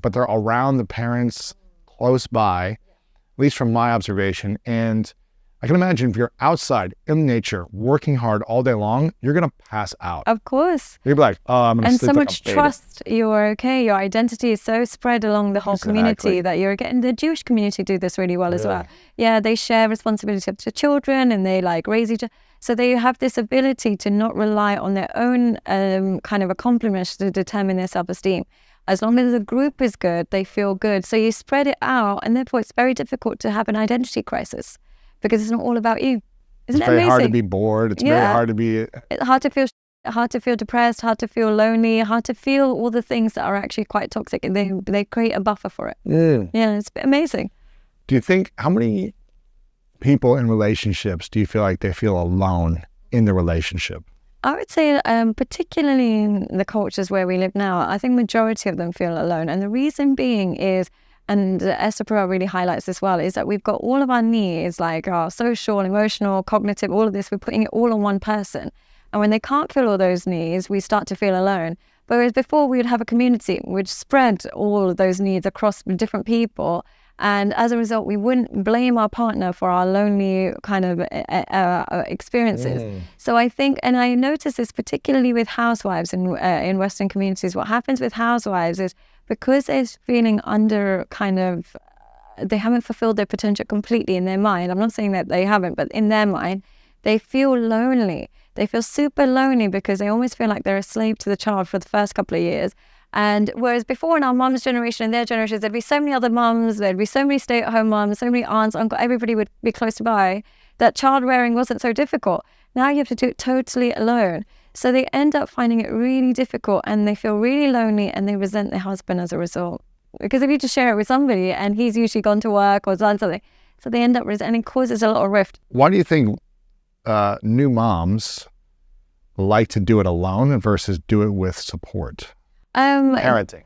but they're around the parents close by, at least from my observation. And I can imagine if you're outside in nature, working hard all day long, you're going to pass out. Of course. You'll be like, oh, I'm going to sleep And so like much a baby. trust, you're okay. Your identity is so spread along the whole community that you're getting, the Jewish community do this really well as well. Yeah, they share responsibility to children and they like raise each other. So they have this ability to not rely on their own kind of accomplishments to determine their self-esteem. As long as the group is good, they feel good. So you spread it out, and therefore it's very difficult to have an identity crisis because it's not all about you. Isn't it amazing? It's very hard to be bored. It's very hard to be... It's hard to feel depressed, hard to feel lonely, hard to feel all the things that are actually quite toxic, and they create a buffer for it. Yeah, it's amazing. Do you think, how many people in relationships do you feel like they feel alone in the relationship? I would say, particularly in the cultures where we live now, I think majority of them feel alone. And the reason being is, and Esther Perel really highlights this well, is that we've got all of our needs, like our social, emotional, cognitive, all of this, we're putting it all on one person. And when they can't fill all those needs, we start to feel alone. Whereas before we would have a community, we'd spread all of those needs across different people. And as a result, we wouldn't blame our partner for our lonely kind of experiences. So I think, and I notice this particularly with housewives in Western communities, what happens with housewives is because they're feeling under kind of, they haven't fulfilled their potential completely in their mind. I'm not saying that they haven't, but in their mind, they feel lonely. They feel super lonely because they almost feel like they're a slave to the child for the first couple of years. And whereas before in our mom's generation and their generations, there'd be so many other mums, there'd be so many stay-at-home mums, so many aunts, uncles, everybody would be close by, that child rearing wasn't so difficult. Now you have to do it totally alone. So they end up finding it really difficult and they feel really lonely and they resent their husband as a result. Because if you just share it with somebody and he's usually gone to work or done something, so they end up and it causes a lot of rift. Why do you think new moms like to do it alone versus do it with support? Parenting.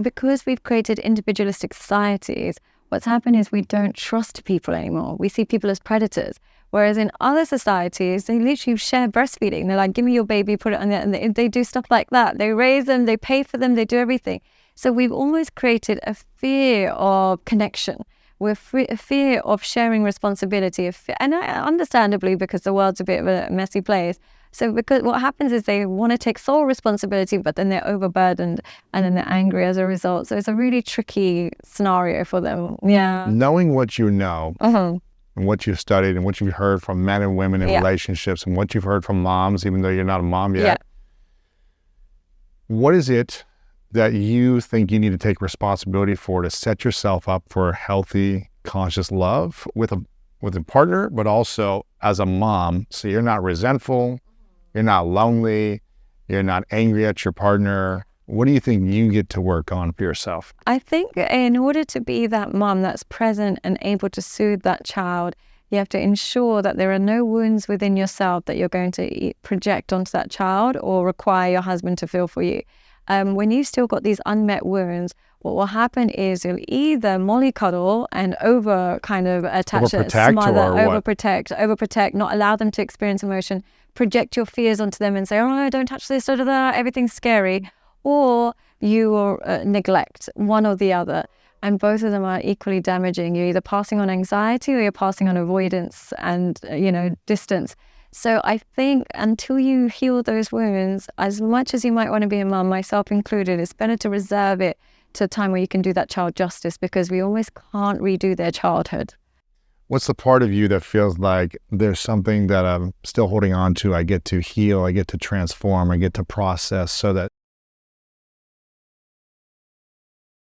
Because we've created individualistic societies, what's happened is we don't trust people anymore. We see people as predators. Whereas in other societies, they literally share breastfeeding. They're like, give me your baby, put it on there. And they do stuff like that. They raise them, they pay for them, they do everything. So we've almost created a fear of connection. We're a fear of sharing responsibility. And understandably, because the world's a bit of a messy place. So because what happens is they want to take sole responsibility, but then they're overburdened and then they're angry as a result. So it's a really tricky scenario for them. Yeah. Knowing what you know and what you've studied and what you've heard from men and women in relationships and what you've heard from moms, even though you're not a mom yet, what is it that you think you need to take responsibility for to set yourself up for healthy, conscious love with a partner, but also as a mom, so you're not resentful, you're not lonely, you're not angry at your partner? What do you think you get to work on for yourself? I think in order to be that mom that's present and able to soothe that child, you have to ensure that there are no wounds within yourself that you're going to project onto that child or require your husband to feel for you. When you've still got these unmet wounds, what will happen is you'll either mollycoddle and over kind of attach it, smother, overprotect, not allow them to experience emotion, project your fears onto them and say, oh, no, don't touch this, everything's scary. Or you will neglect one or the other. And both of them are equally damaging. You're either passing on anxiety or you're passing on avoidance and, distance. So I think until you heal those wounds, as much as you might want to be a mum, myself included, it's better to reserve it to a time where you can do that child justice, because we almost can't redo their childhood. What's the part of you that feels like there's something that I'm still holding on to? I get to heal, I get to transform, I get to process so that